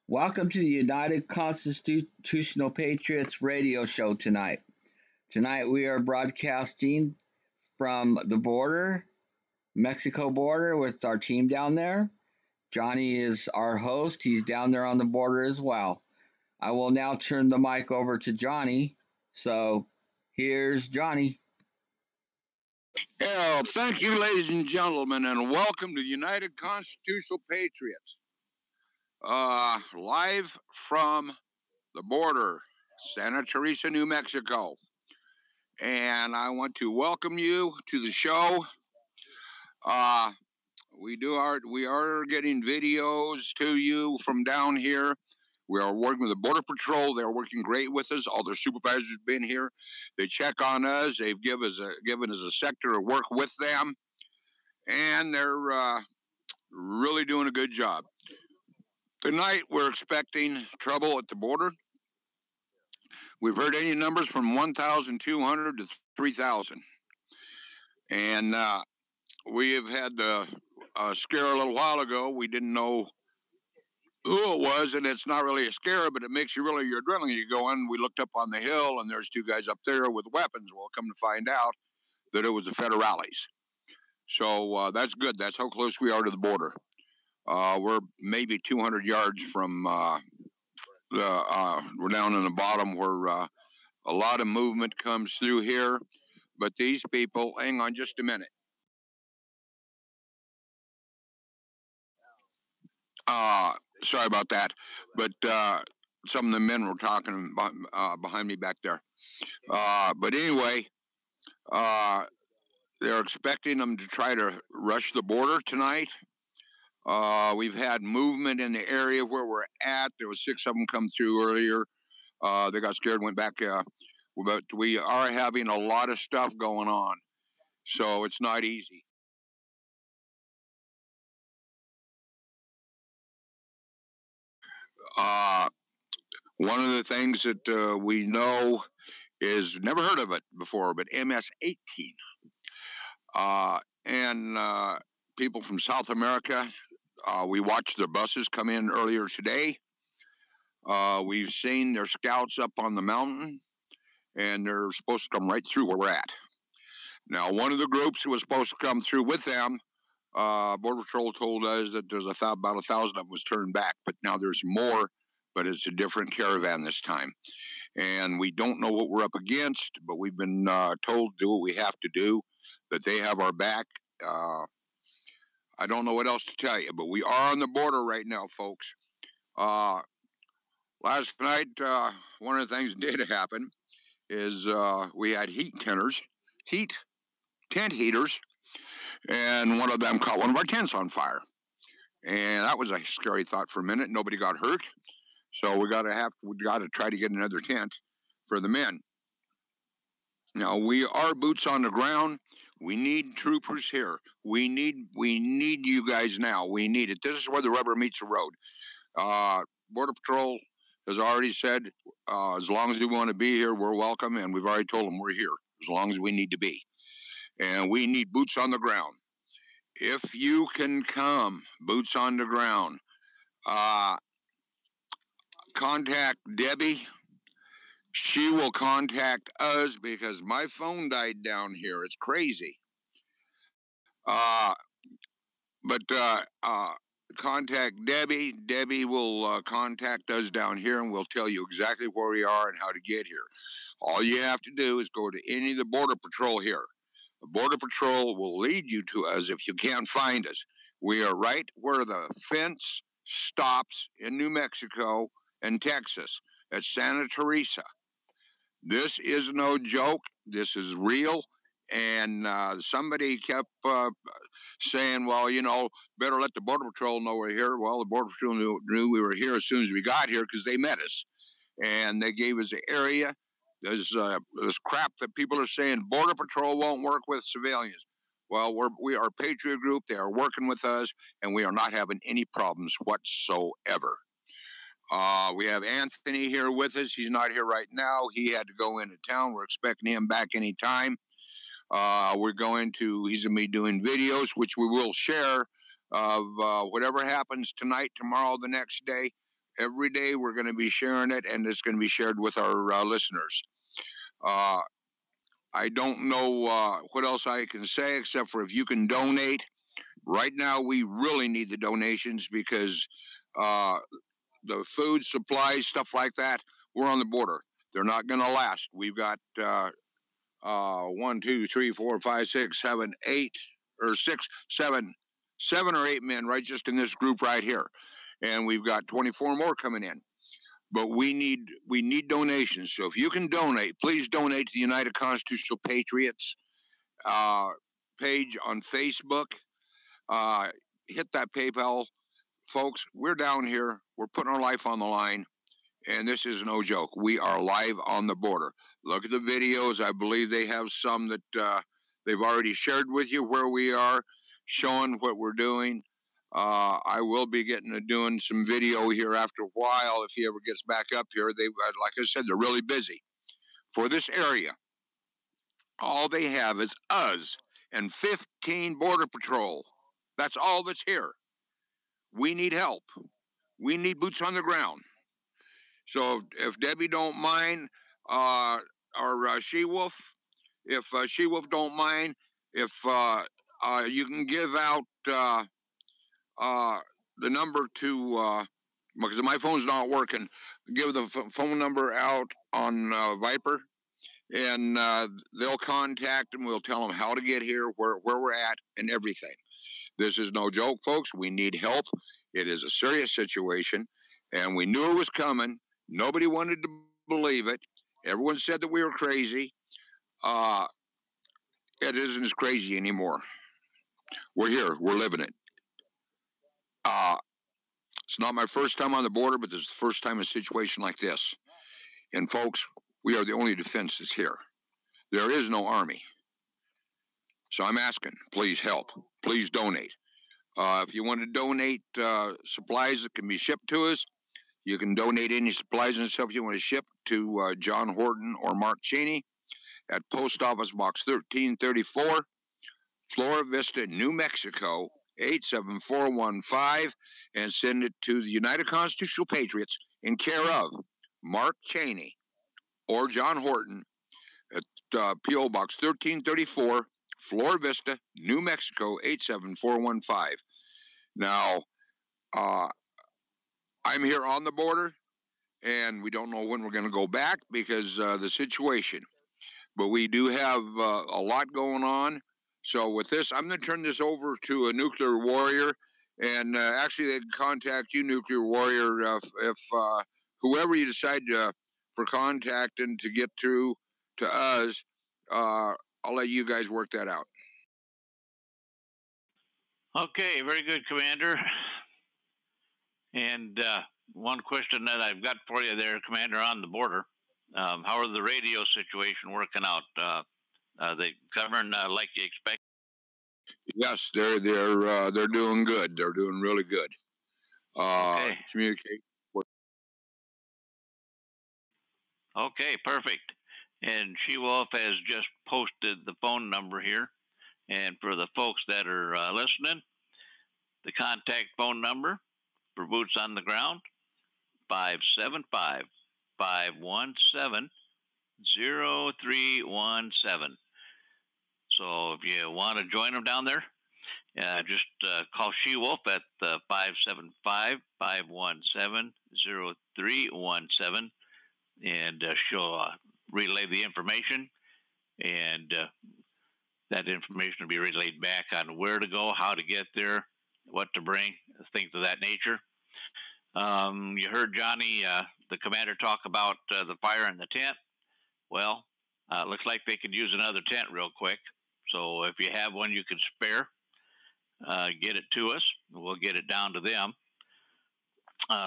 Welcome to the United Constitutional Patriots Radio show tonight. Tonight we are broadcasting from the border, Mexico border, with our team down there. Johnny is our host. He's down there on the border as well. I will now turn the mic over to Johnny. So here's Johnny. Yeah, thank you, ladies and gentlemen, and welcome to the United Constitutional Patriots. Live from the border, Santa Teresa, New Mexico. And I want to welcome you to the show. We are getting videos to you from down here. We are working with the Border Patrol. They're working great with us. All their supervisors have been here. They check on us. They've given us a sector to work with them. And they're really doing a good job. Tonight, we're expecting trouble at the border. We've heard any numbers from 1,200 to 3,000. And we have had a scare a little while ago. We didn't know who it was, and it's not really a scare, but it makes you really, your adrenaline, you go in. We looked up on the hill, and there's two guys up there with weapons. Well, come to find out that it was the federales. So that's good. That's how close we are to the border. We're maybe 200 yards from we're down in the bottom where a lot of movement comes through here. But these people, hang on just a minute. Sorry about that. But some of the men were talking behind me back there. But anyway, they're expecting them to try to rush the border tonight. We've had movement in the area where we're at. There was 6 of them come through earlier. They got scared, went back. But we are having a lot of stuff going on, so it's not easy. One of the things that we know is, never heard of it before, but MS-18. And people from South America, we watched their buses come in earlier today. We've seen their scouts up on the mountain, and they're supposed to come right through where we're at. Now, one of the groups who was supposed to come through with them, Border Patrol told us that there's about 1,000 of them was turned back, but now there's more, but it's a different caravan this time. And we don't know what we're up against, but we've been told to do what we have to do, that they have our back. I don't know what else to tell you, but we are on the border right now, folks. Last night, one of the things that did happen is we had tent heaters, and one of them caught one of our tents on fire. And that was a scary thought for a minute. Nobody got hurt. So we got to try to get another tent for the men. Now, we are boots on the ground. We need troopers here. We need you guys now. We need it. This is where the rubber meets the road. Border Patrol has already said, as long as we want to be here, we're welcome. And we've already told them we're here as long as we need to be. And we need boots on the ground. If you can come, boots on the ground, contact Debbie. She will contact us because my phone died down here. It's crazy. But contact Debbie. Debbie will contact us down here, and we'll tell you exactly where we are and how to get here. All you have to do is go to any of the Border Patrol here. The Border Patrol will lead you to us if you can't find us. We are right where the fence stops in New Mexico and Texas at Santa Teresa. This is no joke. This is real. And somebody kept saying, well, better let the Border Patrol know we're here. Well, the Border Patrol knew we were here as soon as we got here because they met us. And they gave us the area. There's this crap that people are saying Border Patrol won't work with civilians. Well, we are a Patriot group. They are working with us, and we are not having any problems whatsoever. We have Anthony here with us. He's not here right now. He had to go into town. We're expecting him back any time. He's going to be doing videos, which we will share of whatever happens tonight, tomorrow, the next day. Every day we're going to be sharing it, and it's going to be shared with our listeners. I don't know what else I can say except for if you can donate. Right now, we really need the donations because uh, the food supplies, stuff like that, we're on the border. They're not going to last. We've got 1, 2, 3, 4, 5, 6, 7, 8, or 6, 7, 7 or 8 men right just in this group right here, and we've got 24 more coming in. But we need donations. So if you can donate, please donate to the United Constitutional Patriots page on Facebook. Hit that PayPal, folks. We're down here. We're putting our life on the line, and this is no joke. We are live on the border. Look at the videos. I believe they have some that they've already shared with you where we are, showing what we're doing. I will be getting to doing some video here after a while if he ever gets back up here. They, like I said, they're really busy. For this area, all they have is us and 15 Border Patrol. That's all that's here. We need help. We need boots on the ground. So if Debbie don't mind, or She-Wolf, if She-Wolf don't mind, if you can give out the number to, because my phone's not working, give the phone number out on Viper, and they'll contact them. We'll tell them how to get here, where we're at, and everything. This is no joke, folks. We need help. It is a serious situation, and we knew it was coming. Nobody wanted to believe it. Everyone said that we were crazy. It isn't as crazy anymore. We're here. We're living it. It's not my first time on the border, but this is the first time in a situation like this. And folks, we are the only defense that's here. There is no army. So I'm asking, please help. Please donate. If you want to donate supplies that can be shipped to us, you can donate any supplies and stuff you want to ship to John Horton or Mark Cheney at Post Office Box 1334, Flora Vista, New Mexico, 87415, and send it to the United Constitutional Patriots in care of Mark Cheney or John Horton at P.O. Box 1334, Flora Vista, New Mexico, 87415. Now, I'm here on the border, and we don't know when we're going to go back because the situation. But we do have a lot going on. So with this, I'm going to turn this over to a nuclear warrior, and actually they can contact you, nuclear warrior, if whoever you decide for contacting to get through to us. I'll let you guys work that out. Okay, very good, Commander. And one question that I've got for you there, Commander, on the border. How are the radio situation working out? They covering like you expect? Yes, they're doing good. They're doing really good. Okay. Communicate. Okay, perfect. And She-Wolf has just posted the phone number here. And for the folks that are listening, the contact phone number for Boots on the Ground, 575-517-0317. So if you want to join them down there, just call She-Wolf at 575-517-0317, and she'll relay the information, and that information will be relayed back on where to go, how to get there, what to bring, things of that nature. You heard Johnny, the commander, talk about the fire in the tent. Well, looks like they could use another tent real quick. So if you have one you can spare, get it to us. We'll get it down to them.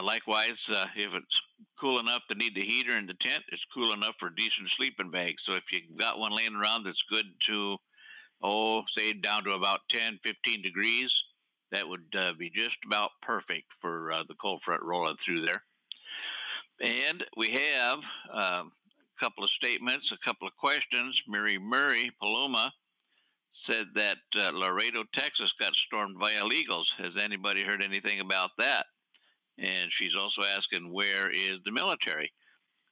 Likewise, if it's cool enough to need the heater in the tent, it's cool enough for decent sleeping bags. So if you've got one laying around that's good to, say down to about 10, 15 degrees, that would be just about perfect for the cold front rolling through there. And we have a couple of statements, a couple of questions. Murray Paloma said that Laredo, Texas got stormed by illegals. Has anybody heard anything about that? and she's also asking, where is the military?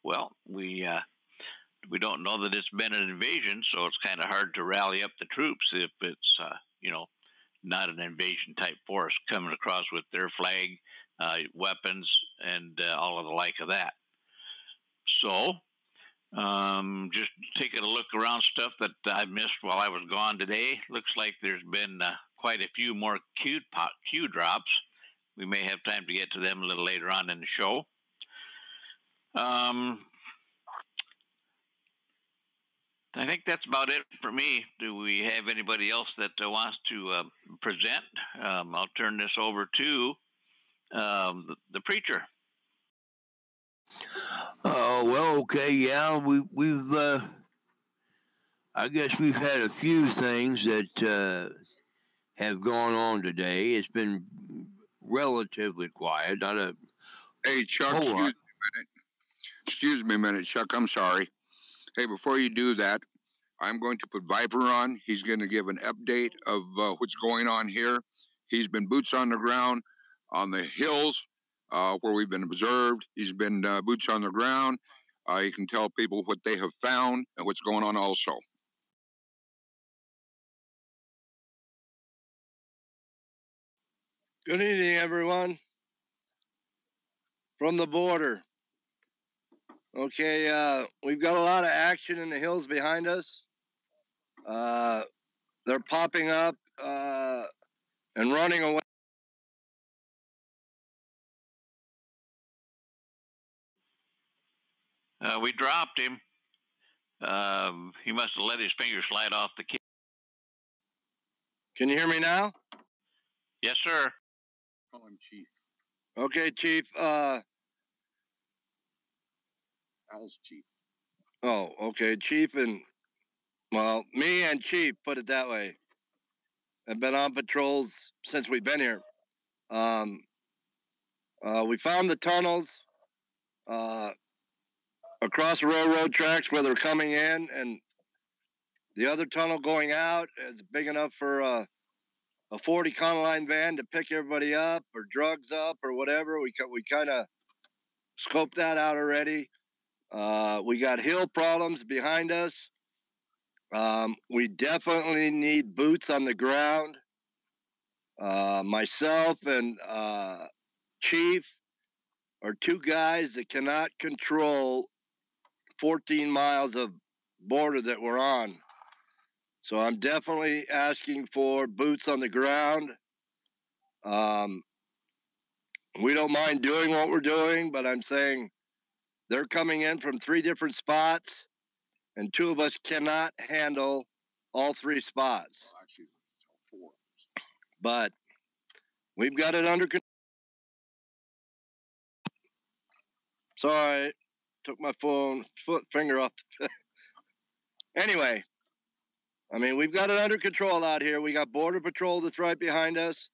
Well, we don't know that it's been an invasion, so it's kind of hard to rally up the troops if it's not an invasion type force coming across with their flag, weapons, and all of the like of that. So, just taking a look around stuff that I missed while I was gone today. Looks like there's been quite a few more Q drops. We may have time to get to them a little later on in the show. I think that's about it for me. Do we have anybody else that wants to present? I'll turn this over to the preacher. Well, okay, yeah, we've I guess we've had a few things that have gone on today. It's been relatively quiet, not a Hey, Chuck, excuse me a minute, Chuck, I'm sorry. Hey, before you do that, I'm going to put Viper on. He's going to give an update of what's going on here. He's been boots on the ground on the hills where we've been observed. He's been boots on the ground. He can tell people what they have found and what's going on also. Good evening, everyone. From the border. Okay, we've got a lot of action in the hills behind us. They're popping up and running away. We dropped him. He must have let his finger slide off the key. Can you hear me now? Yes, sir. Call him Chief. Okay, Chief. Al's Chief. Oh, okay, Chief and, well, me and Chief, put it that way, have been on patrols since we've been here. We found the tunnels across the railroad tracks where they're coming in, and the other tunnel going out is big enough for a 40 Econoline van to pick everybody up or drugs up or whatever. We kind of scoped that out already. We got hill problems behind us. We definitely need boots on the ground. Myself and Chief are two guys that cannot control 14 miles of border that we're on. So I'm definitely asking for boots on the ground. We don't mind doing what we're doing, but I'm saying they're coming in from 3 different spots, and 2 of us cannot handle all 3 spots. Actually, 4. But we've got it under control. Sorry, took my finger off. Anyway, I mean, we've got it under control out here. We got Border Patrol that's right behind us.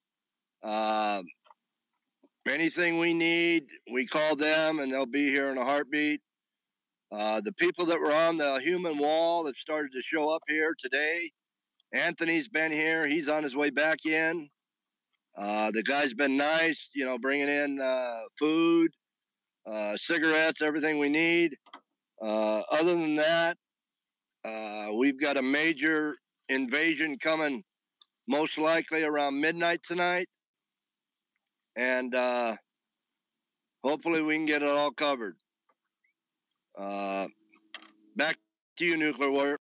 Anything we need, we call them, and they'll be here in a heartbeat. The people that were on the human wall have started to show up here today. Anthony's been here. He's on his way back in. The guy's been nice, bringing in food, cigarettes, everything we need. Other than that, we've got a major invasion coming most likely around midnight tonight. And hopefully we can get it all covered. Back to you, Nuclear Warrior.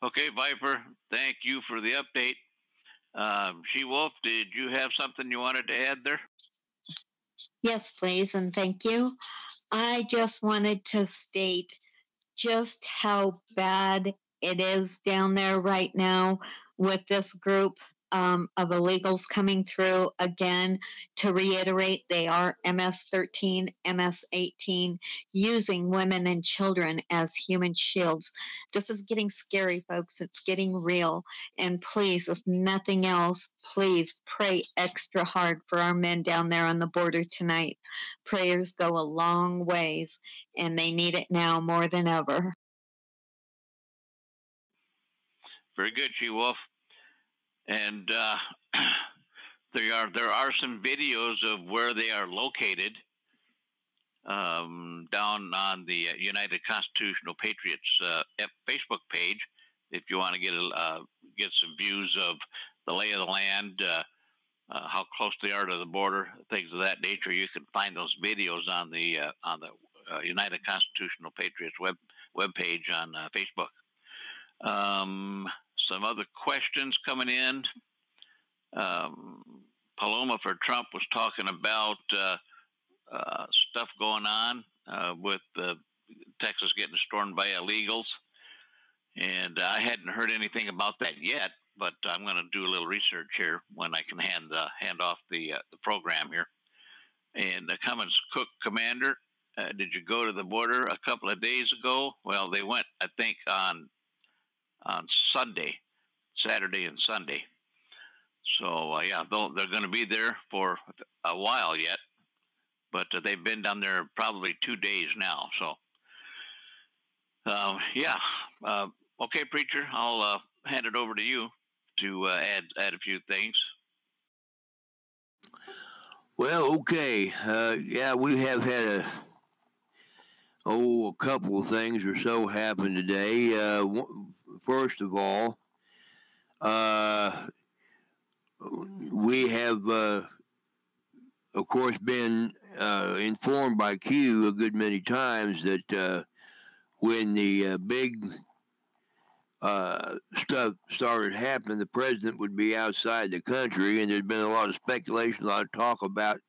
Okay, Viper, thank you for the update. She-Wolf, did you have something you wanted to add there? Yes, please, and thank you. I just wanted to state just how bad it is down there right now with this group of illegals coming through. Again, to reiterate, they are MS-13, MS-18, using women and children as human shields. This is getting scary, folks. It's getting real. And please, if nothing else, please pray extra hard for our men down there on the border tonight. Prayers go a long ways, and they need it now more than ever. Very good, She-Wolf. And There are some videos of where they are located down on the United Constitutional Patriots Facebook page. If you want to get some views of the lay of the land, how close they are to the border, things of that nature, you can find those videos on the United Constitutional Patriots web page on Facebook. Some other questions coming in. Paloma for Trump was talking about stuff going on with Texas getting stormed by illegals, and I hadn't heard anything about that yet. But I'm going to do a little research here when I can hand off the program here. And Cummins Cook, Commander, did you go to the border a couple of days ago? Well, they went, I think, on Sunday, Saturday and Sunday. So yeah, they're going to be there for a while yet, but they've been down there probably 2 days now. So yeah, okay, preacher, I'll hand it over to you to add a few things. Well, okay, yeah, we have had a couple of things or so happen today. First of all, we have, of course, been informed by Q a good many times that when the big stuff started happening, the president would be outside the country, and there's been a lot of speculation, a lot of talk about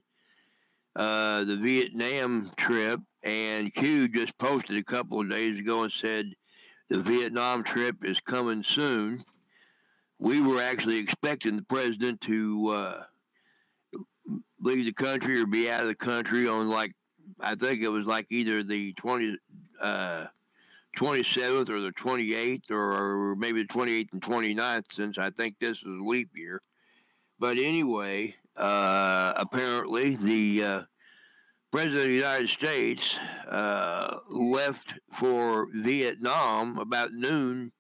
the Vietnam trip, and Q just posted a couple of days ago and said the Vietnam trip is coming soon. We were actually expecting the president to leave the country or be out of the country on, like, I think it was like either the 27th or the 28th, or maybe the 28th and 29th, since I think this was leap year. But anyway, apparently the President of the United States left for Vietnam about noon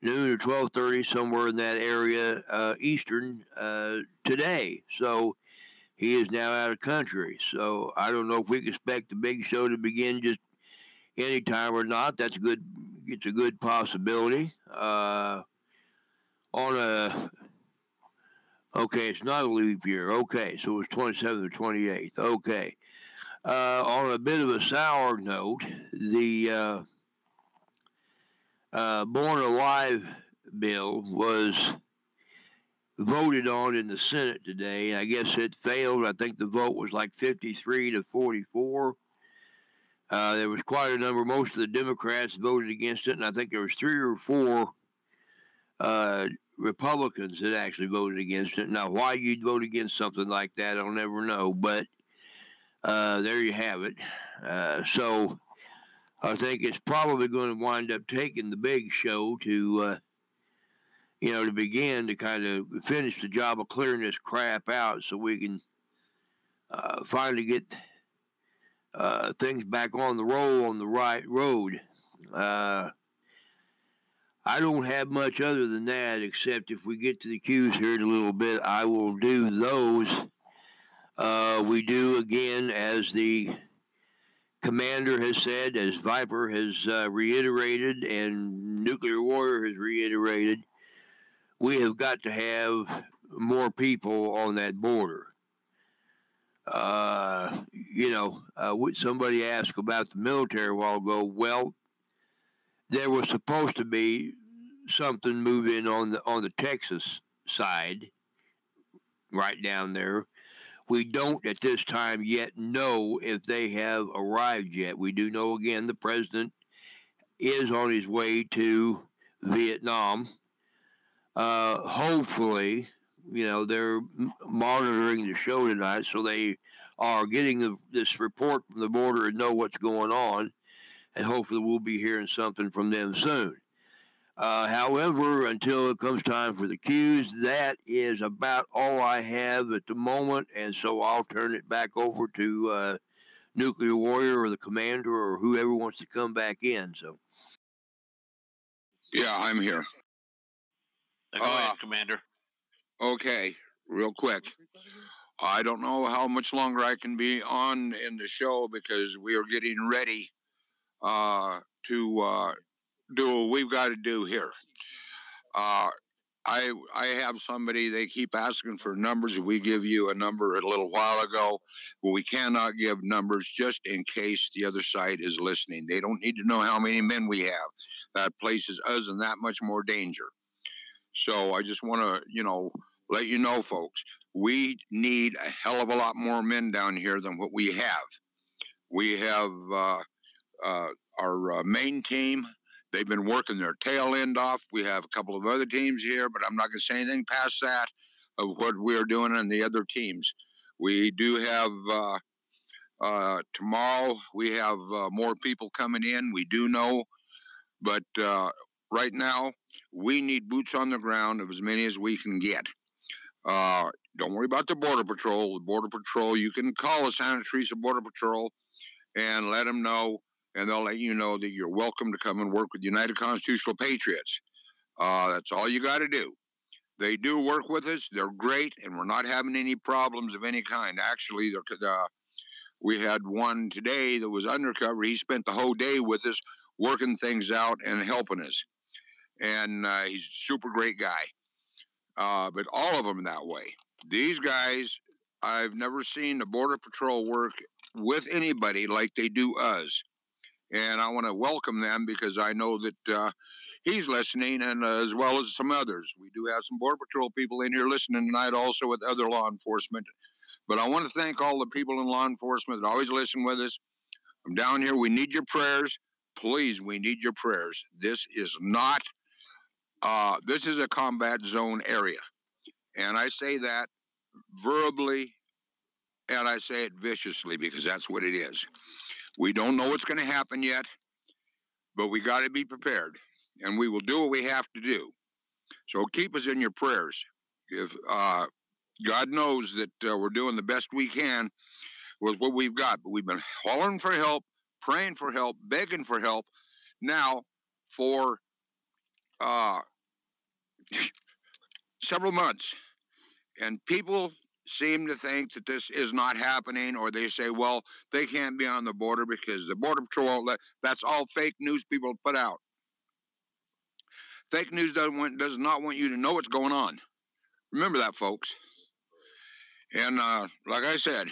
or 12:30, somewhere in that area, Eastern, today. So he is now out of country. So I don't know if we can expect the big show to begin just anytime or not. It's a good possibility. Okay, it's not a leap year. Okay, so it's 27th or 28th. Okay. On a bit of a sour note, the Born Alive bill was voted on in the Senate today. I guess it failed. I think the vote was like 53 to 44. There was quite a number. Most of the Democrats voted against it, and I think there was 3 or 4 Republicans that actually voted against it. Now, why you'd vote against something like that, I'll never know, but there you have it. So I think it's probably going to wind up taking the big show to, to begin to kind of finish the job of clearing this crap out so we can finally get things back on the right road. I don't have much other than that, except if we get to the Q's here in a little bit, I will do those. We do, again, as the commander has said, as Viper has reiterated, and Nuclear Warrior has reiterated, we have got to have more people on that border. Somebody asked about the military a while ago. Well, there was supposed to be something moving on the Texas side, right down there. We don't at this time yet know if they have arrived yet. We do know, again, the president is on his way to Vietnam. Hopefully, they're monitoring the show tonight, so they are getting this report from the border and know what's going on, and hopefully we'll be hearing something from them soon. However, until it comes time for the Q's, that is about all I have at the moment, and so I'll turn it back over to Nuclear Warrior or the commander or whoever wants to come back in. So, yeah, I'm here. Go ahead, Commander. Okay. real quick. I don't know how much longer I can be on in the show because we are getting ready to do what we've got to do here. I have somebody, they keep asking for numbers. We give you a number a little while ago, but we cannot give numbers just in case the other side is listening. They don't need to know how many men we have. That places us in that much more danger. So I just want to, let you know, folks, we need a hell of a lot more men down here than what we have. We have our main team. They've been working their tail end off. We have a couple of other teams here, but I'm not going to say anything past that of what we're doing on the other teams. We do have tomorrow. We have more people coming in. We do know, but right now we need boots on the ground of as many as we can get. Don't worry about the Border Patrol. The Border Patrol, you can call the Santa Teresa Border Patrol and let them know, and they'll let you know that you're welcome to come and work with United Constitutional Patriots. That's all you got to do. They do work with us. They're great, and we're not having any problems of any kind. Actually, we had one today that was undercover. He spent the whole day with us working things out and helping us. And he's a super great guy. But all of them that way. These guys, I've never seen the Border Patrol work with anybody like they do us. And I want to welcome them because I know that he's listening, and as well as some others. We do have some Border Patrol people in here listening tonight also with other law enforcement. But I want to thank all the people in law enforcement that always listen with us. I'm down here. We need your prayers. Please, we need your prayers. This is not, this is a combat zone area. And I say that verbally, and I say it viciously because that's what it is. We don't know what's going to happen yet, but we got to be prepared, and we will do what we have to do. So keep us in your prayers. If God knows that we're doing the best we can with what we've got, but we've been hollering for help, praying for help, begging for help now for several months, and people seem to think that this is not happening, or they say, well, they can't be on the border because the Border Patrol, that's all fake news people put out. Fake news does not want you to know what's going on. Remember that, folks. And like I said,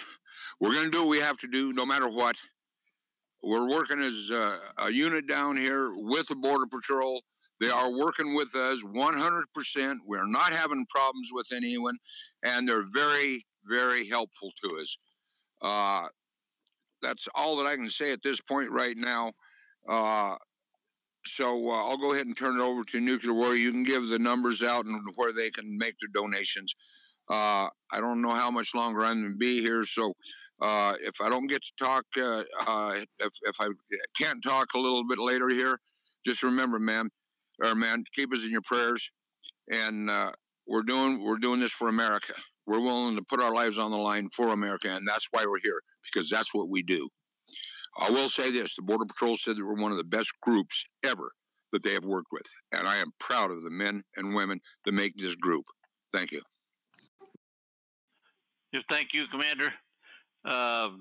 we're going to do what we have to do no matter what. We're working as a unit down here with the Border Patrol. They are working with us 100%. We're not having problems with anyone, and they're very, very helpful to us. That's all that I can say at this point right now. So I'll go ahead and turn it over to Nuclear Warrior. You can give the numbers out and where they can make their donations. I don't know how much longer I'm going to be here, so if I don't get to talk, if I can't talk a little bit later here, just remember, man, keep us in your prayers. And we're doing this for America. We're willing to put our lives on the line for America, and that's why we're here, because that's what we do. I will say this, the Border Patrol said that we're one of the best groups ever that they have worked with, and I am proud of the men and women that make this group. Thank you. Thank you, Commander.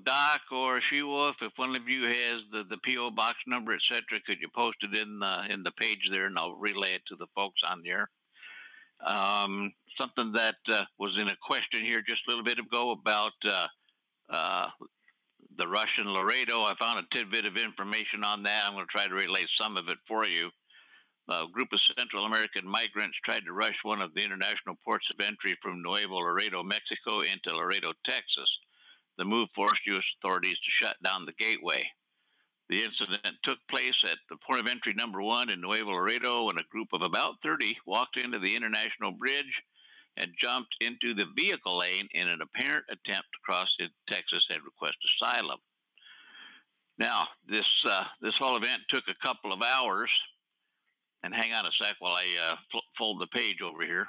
Doc or She-Wolf, if one of you has the P.O. box number, etc., could you post it in the page there, and I'll relay it to the folks on there. Something that was in a question here just a little bit ago about the rush in Laredo. I found a tidbit of information on that. I'm going to try to relay some of it for you. A group of Central American migrants tried to rush one of the international ports of entry from Nuevo Laredo, Mexico, into Laredo, Texas. The move forced U.S. authorities to shut down the gateway. The incident took place at the port of entry number 1 in Nuevo Laredo when a group of about 30 walked into the international bridge and jumped into the vehicle lane in an apparent attempt to cross into Texas and request asylum. Now, this whole event took a couple of hours. And hang on a sec while I fold the page over here.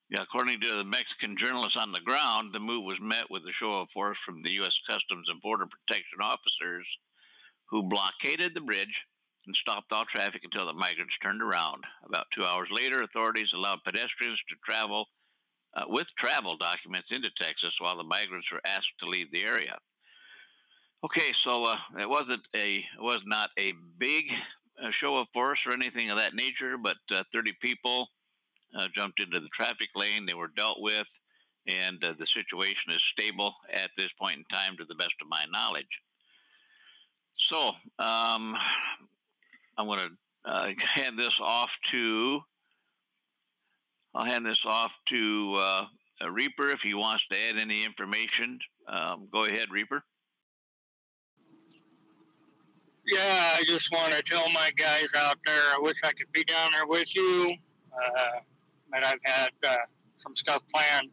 Yeah, according to the Mexican journalists on the ground, the move was met with a show of force from the U.S. Customs and Border Protection officers who blockaded the bridge and stopped all traffic until the migrants turned around. About 2 hours later, authorities allowed pedestrians to travel with travel documents into Texas while the migrants were asked to leave the area. Okay, so it was not a big show of force or anything of that nature, but 30 people jumped into the traffic lane. They were dealt with, and the situation is stable at this point in time, to the best of my knowledge. So I'm going to hand this off to. I'll hand this off to Reaper if he wants to add any information. Go ahead, Reaper. Yeah, I just want to tell my guys out there, I wish I could be down there with you, but I've had some stuff planned.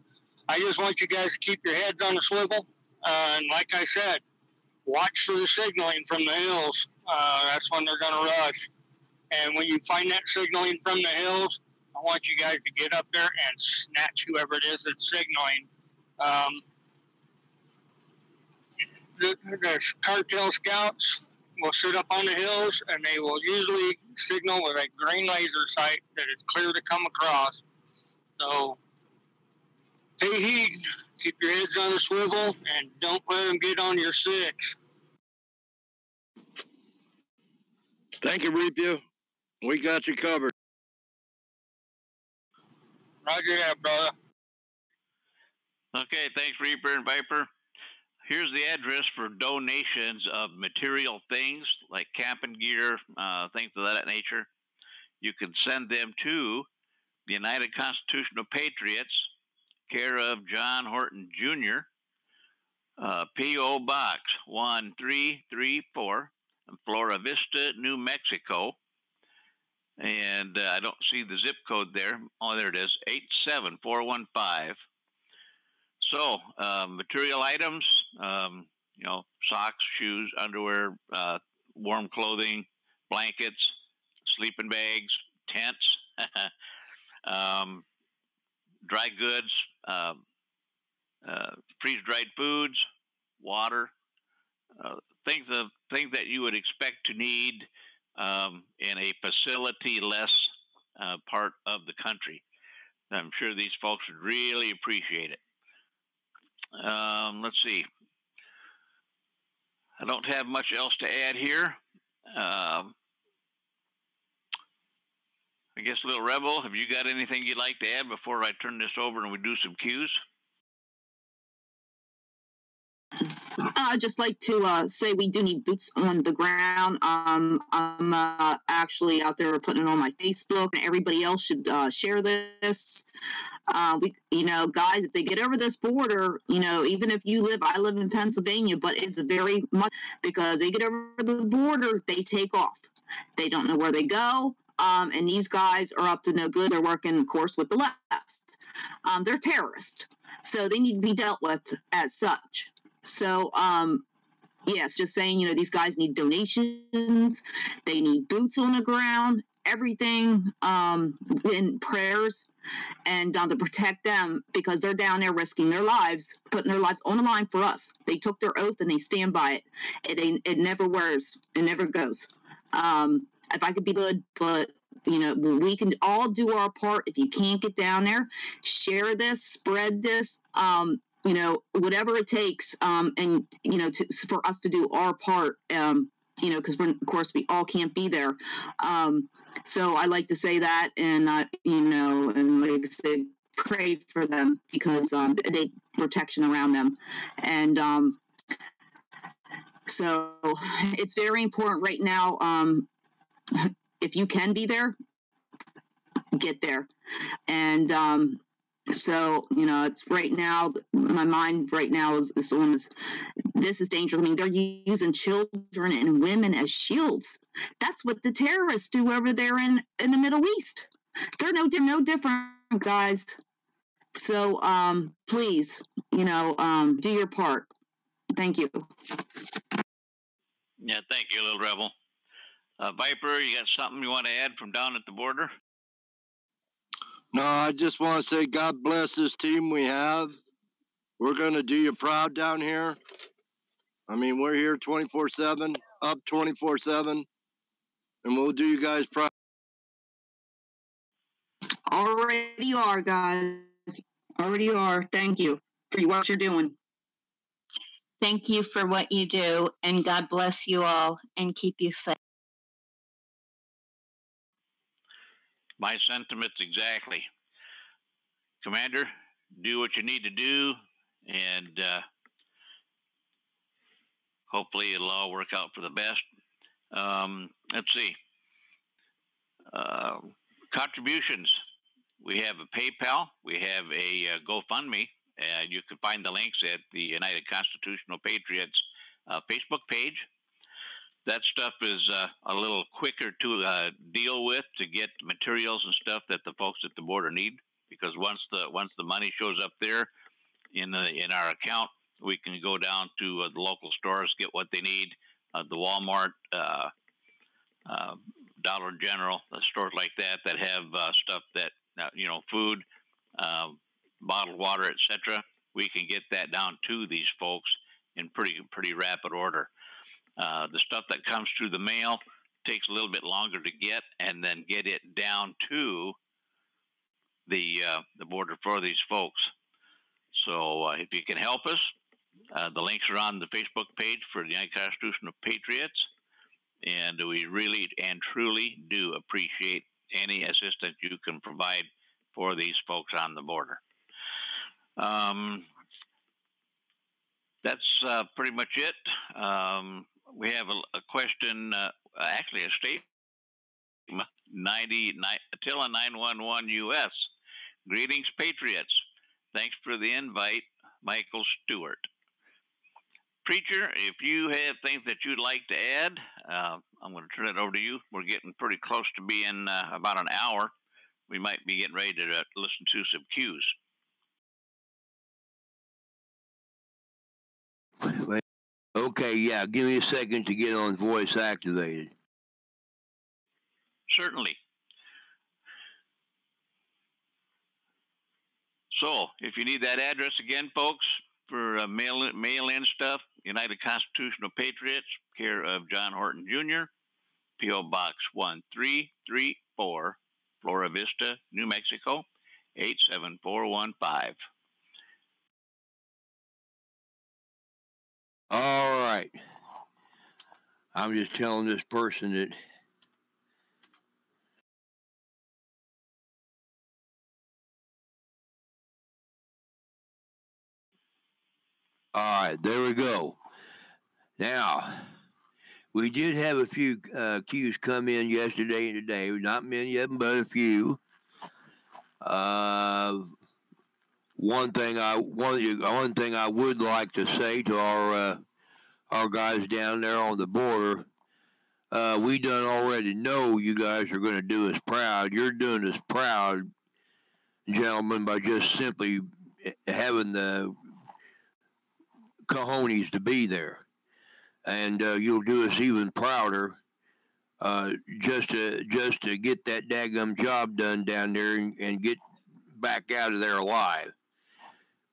I just want you guys to keep your heads on the swivel, and like I said, watch for the signaling from the hills. That's when they're going to rush. And when you find that signaling from the hills, I want you guys to get up there and snatch whoever it is that's signaling. The cartel scouts will sit up on the hills, and they will usually signal with a green laser sight that it's clear to come across. So pay heed, keep your heads on the swivel, and don't let them get on your six. Thank you, Reapio. We got you covered. Roger that, brother. Okay, thanks, Reaper and Viper. Here's the address for donations of material things like camping gear, things of that nature. You can send them to the United Constitutional Patriots, care of John Horton Jr., P.O. Box 1334, Flora Vista, New Mexico. And I don't see the zip code there. Oh, there it is, 87415. So, material items, socks, shoes, underwear, warm clothing, blankets, sleeping bags, tents, dry goods, freeze-dried foods, water, things that you would expect to need in a facility-less part of the country. I'm sure these folks would really appreciate it. Let's see. I don't have much else to add here. I guess, Little Rebel, have you got anything you'd like to add before I turn this over and we do some cues? I'd just like to say we do need boots on the ground. I'm actually out there putting it on my Facebook, and everybody else should share this. Guys, if they get over this border, even if I live in Pennsylvania, but it's very much because they get over the border, they take off. They don't know where they go, and these guys are up to no good. They're working, of course, with the left. They're terrorists, so they need to be dealt with as such. So, yes, just saying, these guys need donations. They need boots on the ground, everything, in prayers, and to protect them because they're down there risking their lives, putting their lives on the line for us. They took their oath and they stand by it. It never wears. It never goes. If I could be good, but we can all do our part. If you can't get down there, share this, spread this, whatever it takes, for us to do our part, because of course we all can't be there. So I like to say that, and and like I say, pray for them because they protection around them, and so it's very important right now. If you can be there, get there, and so, it's right now, my mind right now is on this is dangerous. I mean, they're using children and women as shields. That's what the terrorists do over there in the Middle East. They're no different, guys. So, please, do your part. Thank you. Yeah, thank you, Little Rebel. Viper, you got something you want to add from down at the border? No, I just want to say God bless this team we have. We're going to do you proud down here. I mean, we're here 24/7, up 24/7, and we'll do you guys proud. Already are, guys. Already are. Thank you for what you're doing. Thank you for what you do, and God bless you all and keep you safe. My sentiments exactly. Commander, do what you need to do, and hopefully it'll all work out for the best. Let's see. Contributions. We have a PayPal. We have a GoFundMe. You can find the links at the United Constitutional Patriots Facebook page. That stuff is a little quicker to deal with, to get materials and stuff that the folks at the border need. Because once the money shows up there in our account, we can go down to the local stores, get what they need. The Walmart, Dollar General, stores like that have stuff that food, bottled water, etc. We can get that down to these folks in pretty rapid order. The stuff that comes through the mail takes a little bit longer to get, and then get it down to the border for these folks. So if you can help us, the links are on the Facebook page for the United Constitutional Patriots, and we really and truly do appreciate any assistance you can provide for these folks on the border. That's pretty much it. We have a question, actually a statement, Attila 911 US. Greetings, Patriots. Thanks for the invite, Michael Stewart. Preacher, if you have things that you'd like to add, I'm going to turn it over to you. We're getting pretty close to being about an hour. We might be getting ready to listen to some cues. Okay, yeah, give me a second to get on voice activated. Certainly. So, if you need that address again, folks, for mail-in stuff, United Constitutional Patriots, care of John Horton Jr., P.O. Box 1334, Flora Vista, New Mexico, 87415. All right. I'm just telling this person that all right, there we go. Now, we did have a few cues come in yesterday and today. Not many of them, but a few. One thing I would like to say to our guys down there on the border, we done already know you guys are going to do us proud. You're doing us proud, gentlemen, by just simply having the cojones to be there. And you'll do us even prouder just to get that daggum job done down there and get back out of there alive.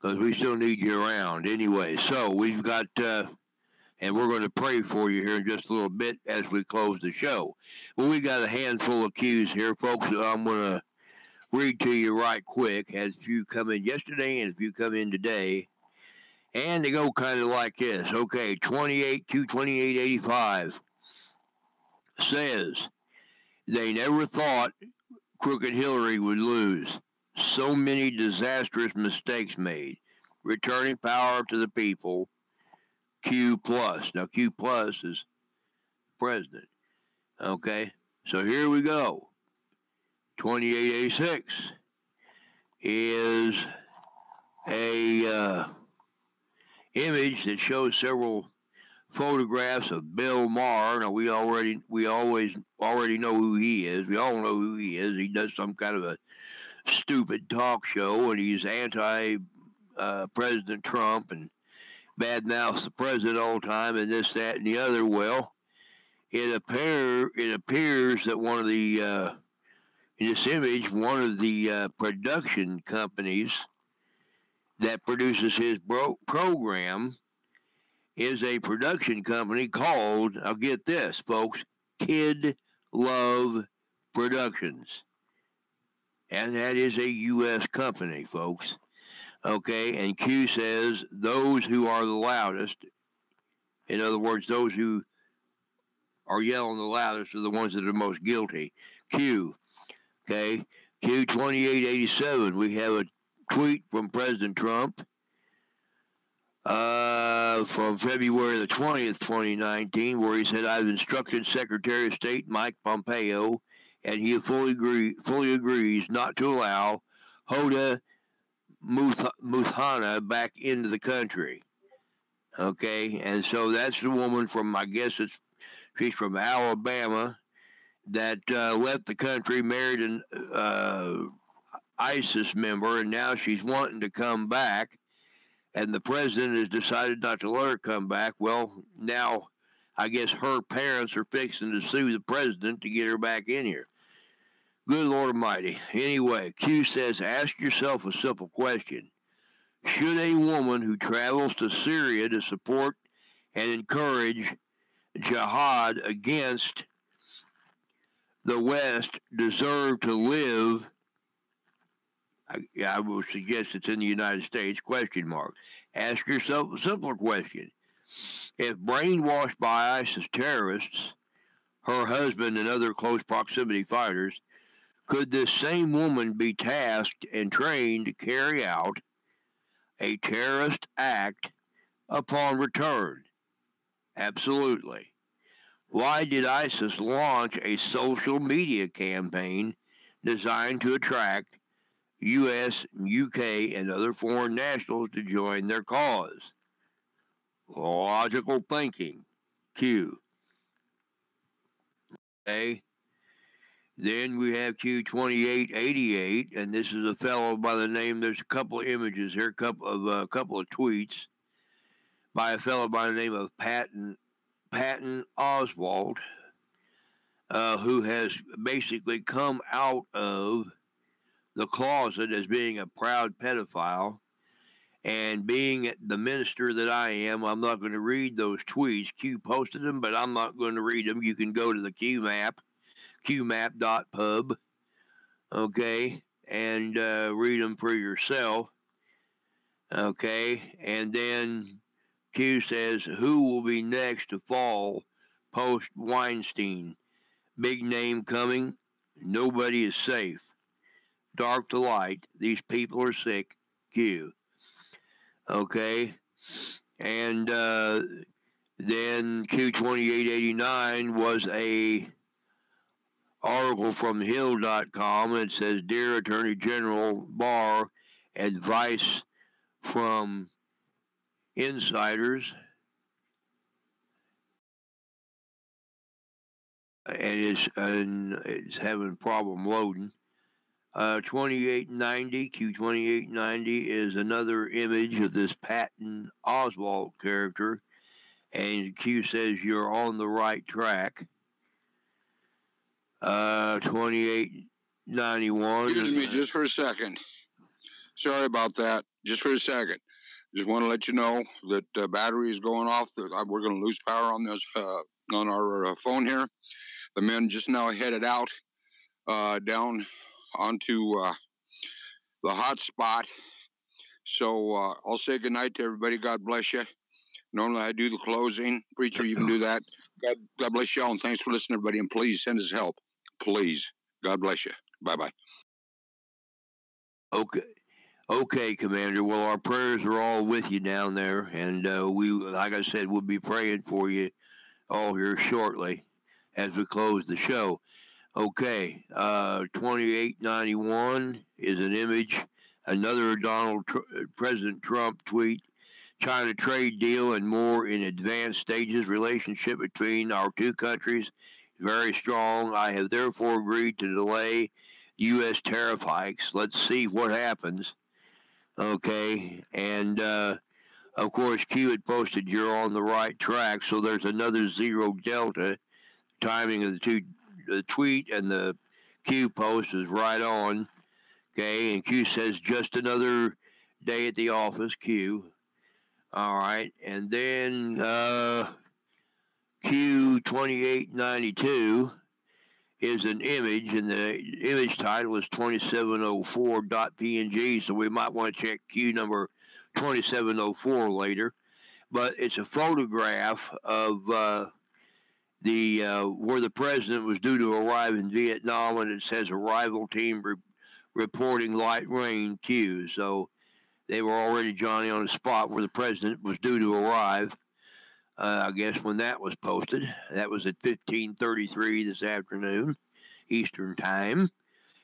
Because we still need you around anyway. So we've got, and we're going to pray for you here in just a little bit as we close the show. Well, we got a handful of cues here, folks, that I'm going to read to you right quick. As you come in yesterday and if you come in today. And they go kind of like this. Okay, 28Q2885 says, they never thought Crooked Hillary would lose. So many disastrous mistakes made. Returning power to the people. Q plus. Now, Q plus is president. Okay, so here we go. 2886 is a image that shows several photographs of Bill Maher. Now we always know who he is. We all know who he is. He does some kind of a stupid talk show, and he's anti-President Trump and badmouths the president all the time, and this, that, and the other. Well, it appears that one of the in this image, one of the production companies that produces his program is a production company called, I'll get this, folks, Kid Love Productions. And that is a U.S. company, folks. Okay, and Q says those who are the loudest, in other words, those who are yelling the loudest are the ones that are most guilty. Q, okay, Q2887, we have a tweet from President Trump from February the 20th, 2019, where he said, I've instructed Secretary of State Mike Pompeo, and he fully agrees not to allow Hoda Muthana back into the country. Okay, and so that's the woman from, I guess she's from Alabama, that left the country, married an ISIS member, and now she's wanting to come back, and the president has decided not to let her come back. Well, now I guess her parents are fixing to sue the president to get her back in here. Good Lord Almighty. Anyway, Q says, ask yourself a simple question. Should a woman who travels to Syria to support and encourage jihad against the West deserve to live? I will suggest it's in the United States, ? Ask yourself a simpler question. If brainwashed by ISIS terrorists, her husband and other close proximity fighters, could this same woman be tasked and trained to carry out a terrorist act upon return? Absolutely. Why did ISIS launch a social media campaign designed to attract U.S., UK, and other foreign nationals to join their cause? Logical thinking. Q. Okay. Then we have Q2888, and this is a fellow by the name, there's a couple of images here, a couple of tweets by a fellow by the name of Patton Oswalt, who has basically come out of the closet as being a proud pedophile. And being the minister that I am, I'm not going to read those tweets. Q posted them, but I'm not going to read them. You can go to the qmap.pub, okay, and read them for yourself, okay. And then Q says, who will be next to fall post-Weinstein? Big name coming. Nobody is safe. Dark to light. These people are sick. Q. Okay. And then Q2889 was a article from Hill.com, and it says, Dear Attorney General Barr, advice from insiders. And it's having a problem loading. 2890, Q2890 is another image of this Patton Oswalt character, and Q says you're on the right track. 2891. Excuse me just for a second. Sorry about that. Just for a second. Just want to let you know that the battery is going off. We're going to lose power on this on our phone here. The men just now headed out down onto the hot spot. So I'll say goodnight to everybody. God bless you. Normally I do the closing. Preacher, you can do that. God bless y'all, and thanks for listening, everybody. And please send us help. Please. God bless you. Bye-bye. Okay, Commander. Well, our prayers are all with you down there, and we, like I said, we'll be praying for you all here shortly as we close the show. Okay, 2891 is an image, another President Trump tweet. China trade deal and more in advanced stages. Relationship between our two countries is very strong. I have therefore agreed to delay U.S. tariff hikes. Let's see what happens. Okay, and of course, Q had posted you're on the right track, so there's another zero delta. Timing of the tweet and the Q post is right on. Okay, and Q says just another day at the office, Q. All right, and then Q2892 is an image, and the image title is 2704.png, so we might want to check Q number 2704 later. But it's a photograph of the where the president was due to arrive in Vietnam, and it says arrival team reporting light rain Q. So they were already Johnny on the spot where the president was due to arrive. I guess when that was posted, that was at 15:33 this afternoon, Eastern Time.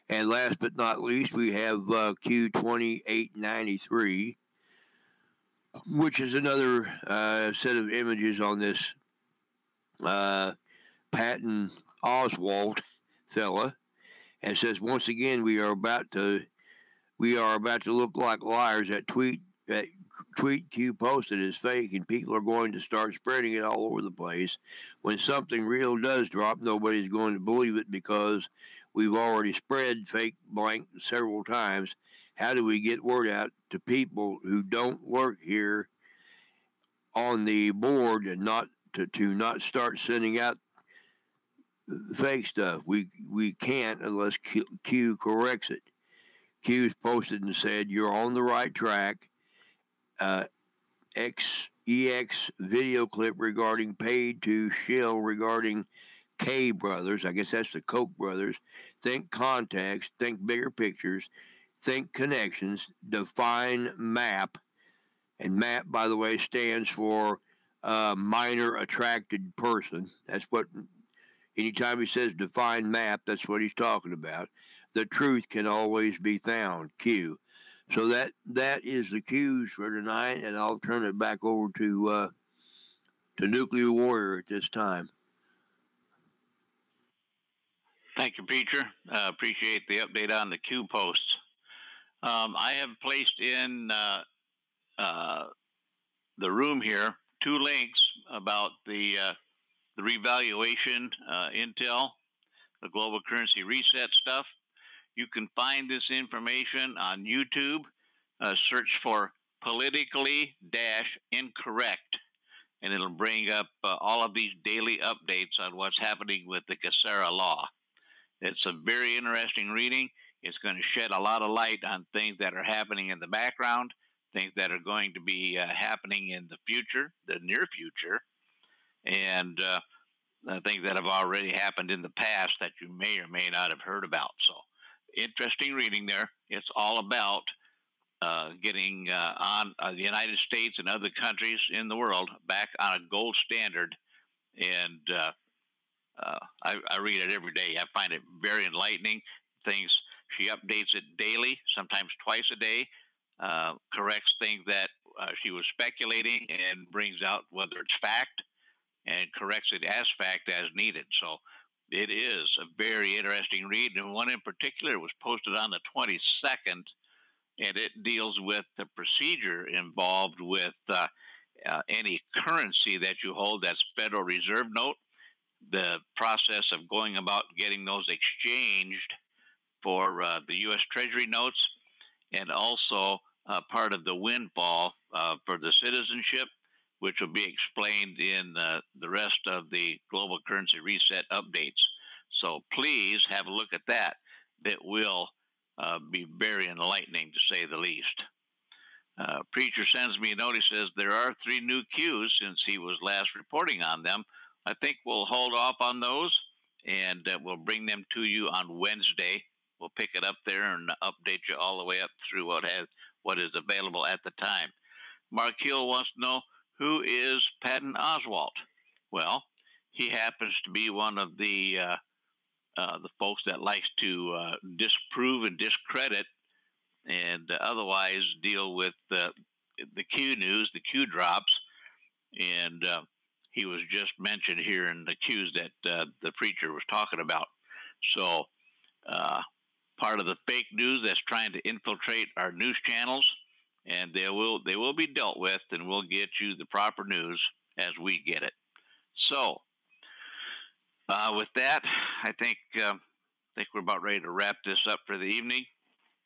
And last but not least, we have Q2893, which is another set of images on this Patton Oswalt fella, and says once again we are about to look like liars. That tweet Q posted is fake, and people are going to start spreading it all over the place. When something real does drop, nobody's going to believe it because we've already spread fake blank several times. How do we get word out to people who don't work here on the board and not start sending out fake stuff? We can't unless Q corrects it. Q's posted and said, you're on the right track. EX video clip regarding paid to shill regarding K brothers. I guess that's the Koch brothers. Think context, think bigger pictures, think connections, define map. And map, by the way, stands for minor attracted person. That's what, anytime he says define map, that's what he's talking about. The truth can always be found, Q. So that is the Q's for tonight, and I'll turn it back over to Nuclear Warrior at this time. Thank you, Preacher. Appreciate the update on the Q posts. I have placed in the room here 2 links about the revaluation intel, the global currency reset stuff. You can find this information on YouTube. Search for politically-incorrect, and it'll bring up all of these daily updates on what's happening with the Casera law. It's a very interesting reading. It's going to shed a lot of light on things that are happening in the background, things that are going to be happening in the future, the near future, and things that have already happened in the past that you may or may not have heard about. So, interesting reading there. It's all about getting on the United States and other countries in the world back on a gold standard. And I read it every day. I find it very enlightening. Things, she updates it daily, sometimes twice a day, corrects things that she was speculating and brings out whether it's fact, and corrects it as fact as needed. So it is a very interesting read, and one in particular was posted on the 22nd, and it deals with the procedure involved with any currency that you hold, that's Federal Reserve note, the process of going about getting those exchanged for the U.S. Treasury notes, and also part of the windfall for the citizenship, which will be explained in the rest of the Global Currency Reset updates. So please have a look at that. That will be very enlightening, to say the least. Preacher sends me a note. He says there are 3 new Qs since he was last reporting on them. I think we'll hold off on those, and we'll bring them to you on Wednesday. We'll pick it up there and update you all the way up through what is available at the time. Mark Hill wants to know, who is Patton Oswalt? Well, he happens to be one of the folks that likes to disprove and discredit and otherwise deal with the Q news, the Q drops, and he was just mentioned here in the Qs that the preacher was talking about. So part of the fake news that's trying to infiltrate our news channels, and they will be dealt with, and we'll get you the proper news as we get it. So with that, I think we're about ready to wrap this up for the evening.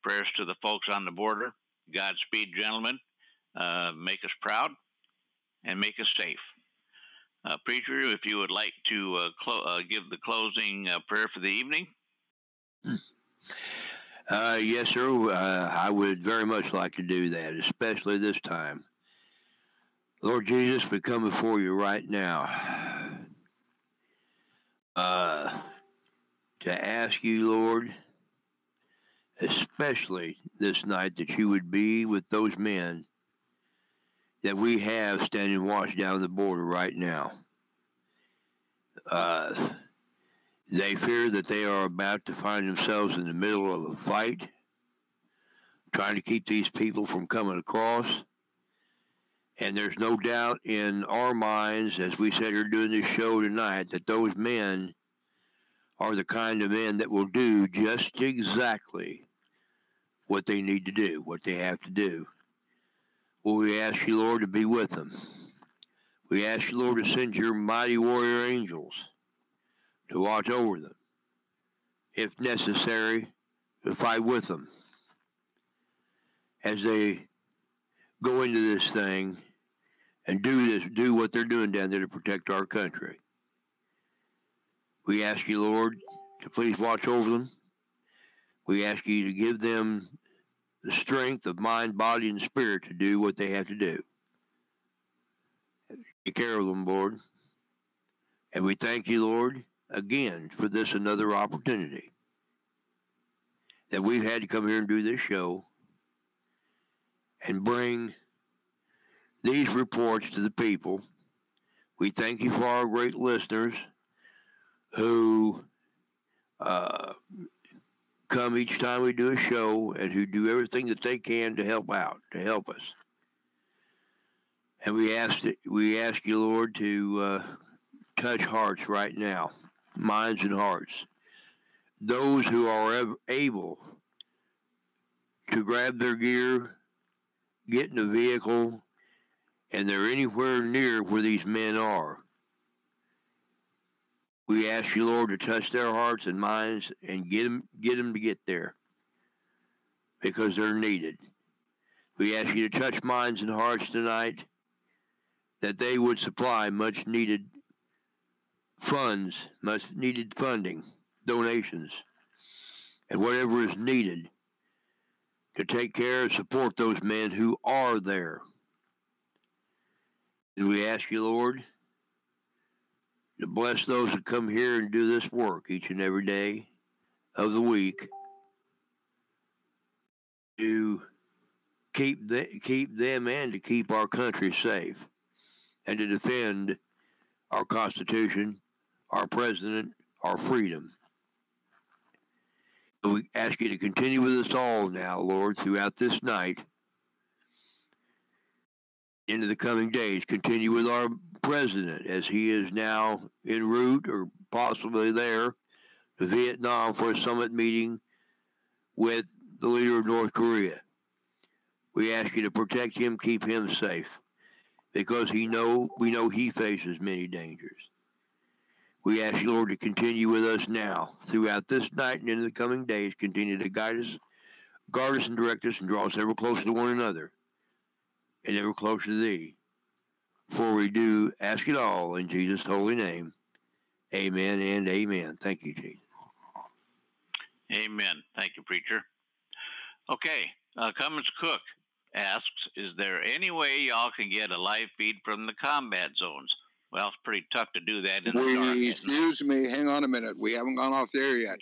Prayers to the folks on the border. Godspeed, gentlemen. Make us proud and make us safe. Preacher, if you would like to give the closing prayer for the evening. Yes, sir. I would very much like to do that, especially this time. Lord Jesus, we come before you right now to ask you, Lord, especially this night, that you would be with those men that we have standing watch down the border right now. They fear that they are about to find themselves in the middle of a fight, trying to keep these people from coming across. And there's no doubt in our minds, as we said here doing this show tonight, that those men are the kind of men that will do just exactly what they need to do, what they have to do. Well, we ask you, Lord, to be with them. We ask you, Lord, to send your mighty warrior angels to watch over them, if necessary, to fight with them as they go into this thing and do what they're doing down there to protect our country. We ask you, Lord, to please watch over them. We ask you to give them the strength of mind, body, and spirit to do what they have to do. Take care of them, Lord. And we thank you, Lord, again for this another opportunity that we've had to come here and do this show and bring these reports to the people. We thank you for our great listeners who come each time we do a show and who do everything that they can to help out, to help us. And we ask you, Lord, to touch hearts right now, minds and hearts. Those who are able to grab their gear, get in a vehicle, and they're anywhere near where these men are. We ask you, Lord, to touch their hearts and minds and get them to get there, because they're needed. We ask you to touch minds and hearts tonight, that they would supply much needed funds, much needed funding, donations, and whatever is needed to take care and support those men who are there. And we ask you, Lord, to bless those that come here and do this work each and every day of the week, to keep them and to keep our country safe, and to defend our Constitution, our President, our freedom. We ask you to continue with us all now, Lord, throughout this night, into the coming days. Continue with our President as he is now en route, or possibly there, to Vietnam for a summit meeting with the leader of North Korea. We ask you to protect him, keep him safe, because we know he faces many dangers. We ask you, Lord, to continue with us now throughout this night and into the coming days. Continue to guide us, guard us, and direct us, and draw us ever closer to one another and ever closer to thee. For we do ask it all in Jesus' holy name. Amen and amen. Thank you, Jesus. Amen. Thank you, Preacher. Okay, Cummins Cook asks, is there any way y'all can get a live feed from the combat zones? Well, it's pretty tough to do that in the dark. Excuse me, hang on a minute. We haven't gone off there yet.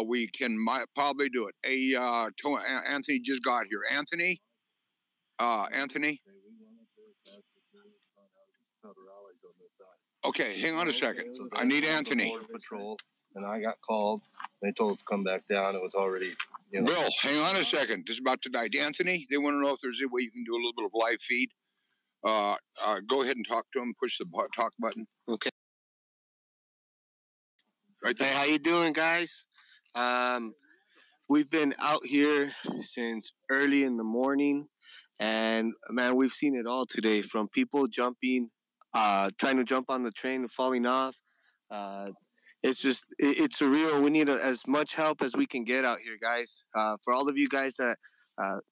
We might probably do it. Hey, Anthony just got here. Anthony? Okay, hang on a second. I need Anthony. Patrol, and I got called. They told us to come back down. It was already, Bill, hang on a second. This is about to die. Anthony, they want to know if there's a way you can do a little bit of live feed. Go ahead and talk to him. Push the talk button. Okay. Right there. Hey, how you doing, guys? We've been out here since early in the morning, and man, we've seen it all today. From people jumping, trying to jump on the train and falling off. It's surreal. We need as much help as we can get out here, guys. For all of you guys that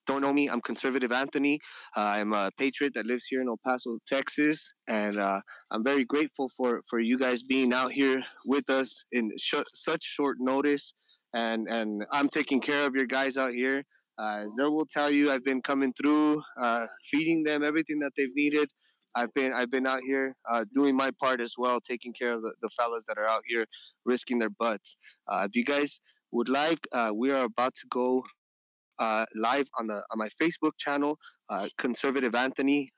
don't know me, I'm Conservative Anthony. I'm a patriot that lives here in El Paso, Texas, and I'm very grateful for you guys being out here with us in such short notice. And I'm taking care of your guys out here. As they will tell you, I've been coming through, feeding them everything that they've needed. I've been out here doing my part as well, taking care of the fellas that are out here risking their butts. If you guys would like, we are about to go live on my Facebook channel, Conservative Anthony,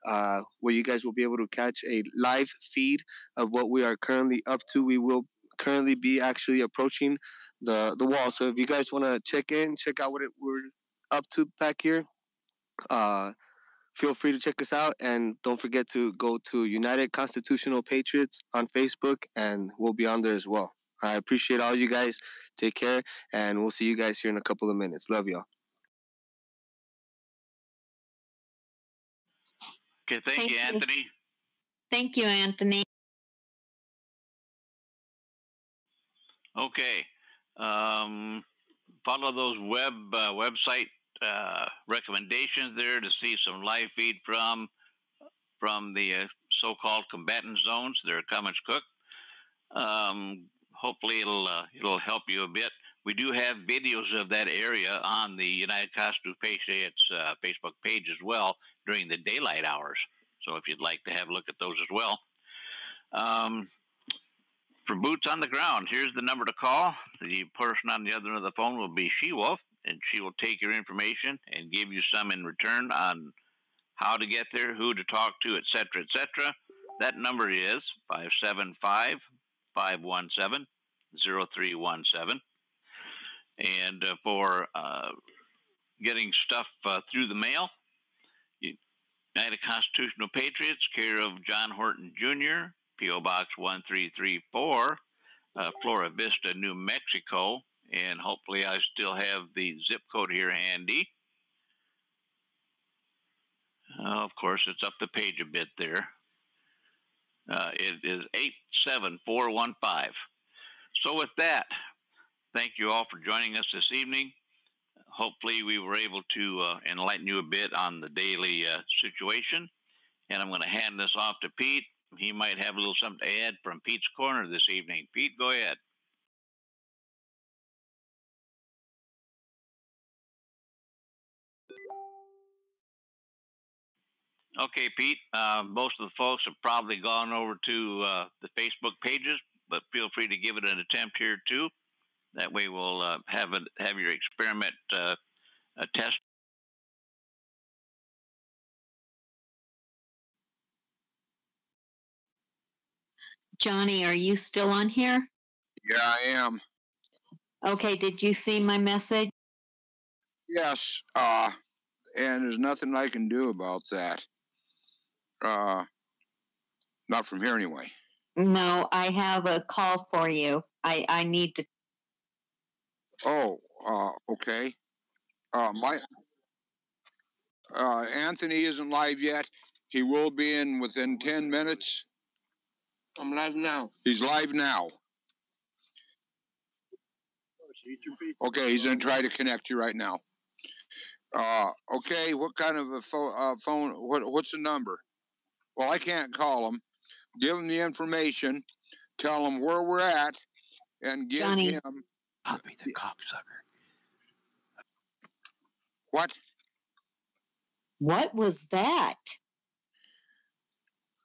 where you guys will be able to catch a live feed of what we are currently up to. We will currently be actually approaching the wall. So if you guys want to check out what we're up to back here, feel free to check us out, and don't forget to go to United Constitutional Patriots on Facebook, and we'll be on there as well. I appreciate all you guys. Take care, and we'll see you guys here in a couple of minutes. Love y'all. Okay, thank you, Anthony. Thank you, Anthony. Okay, follow those website recommendations there to see some live feed from the so-called combatant zones. They're Cummins Cook. Hopefully it'll help you a bit. We do have videos of that area on the United Constitutional Patriots Facebook page as well during the daylight hours. So if you'd like to have a look at those as well. For boots on the ground, here's the number to call. The person on the other end of the phone will be She-Wolf, and she will take your information and give you some in return on how to get there, who to talk to, etc., etc. That number is 575-517-0317. And for getting stuff through the mail, United Constitutional Patriots, care of John Horton Jr., P.O. Box 1334, Flora Vista, New Mexico, and hopefully I still have the zip code here handy. Of course, it's up the page a bit there. It is 87415. So with that, thank you all for joining us this evening. Hopefully we were able to enlighten you a bit on the daily situation. And I'm going to hand this off to Pete. He might have a little something to add from Pete's Corner this evening. Pete, go ahead. Okay, Pete, most of the folks have probably gone over to the Facebook pages, but feel free to give it an attempt here too. That way we'll have your experiment test. Johnny, are you still on here? Yeah, I am. Okay, did you see my message? Yes, and there's nothing I can do about that. Not from here anyway. No, I have a call for you. I need to. Oh, okay. Anthony isn't live yet. He will be in within 10 minutes. I'm live now. He's live now. Okay, he's going to try to connect you right now. Okay, what kind of a phone? What's the number? Well, I can't call him. Give him the information. Tell him where we're at, and give Johnny. him. Copy the cocksucker. What? What was that?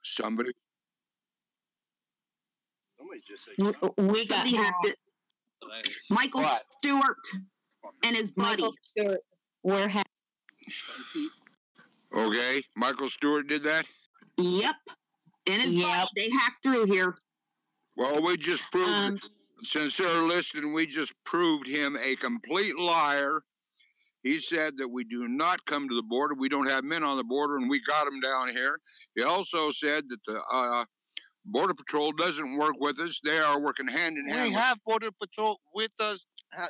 Somebody just said, we got Michael Stewart and his buddy. Michael Stewart. We're Okay, Michael Stewart did that? Yep. And his buddy. They hacked through here. Well, we just proved, since they're listening, we just proved him a complete liar. He said that we do not come to the border. We don't have men on the border, and we got them down here. He also said that the Border Patrol doesn't work with us. They are working hand in hand. We have Border Patrol with us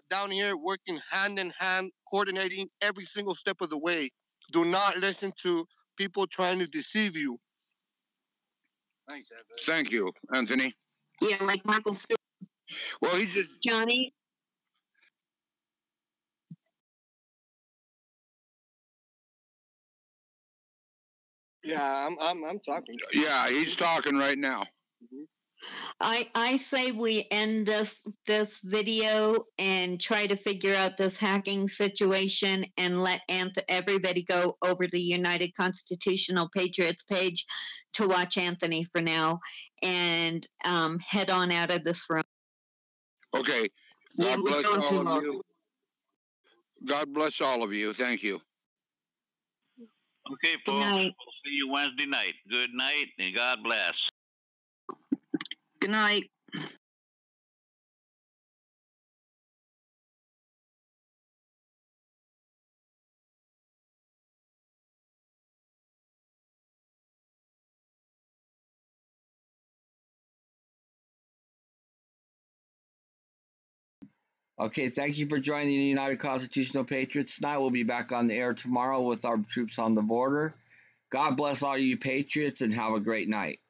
down here, working hand in hand, coordinating every single step of the way. Do not listen to people trying to deceive you. Thanks, Anthony. Thank you, Anthony. Yeah, like Michael Stewart. Well, he just... Johnny, Yeah, I'm talking. Yeah, he's talking right now. Mm-hmm. I say we end this video and try to figure out this hacking situation and let everybody go over to the United Constitutional Patriots page to watch Anthony for now, and head on out of this room. Okay. God bless all of you. God bless all of you. Thank you. Okay, folks. We'll see you Wednesday night. Good night, and God bless. Good night. Okay, thank you for joining the United Constitutional Patriots tonight. We'll be back on the air tomorrow with our troops on the border. God bless all you Patriots and have a great night.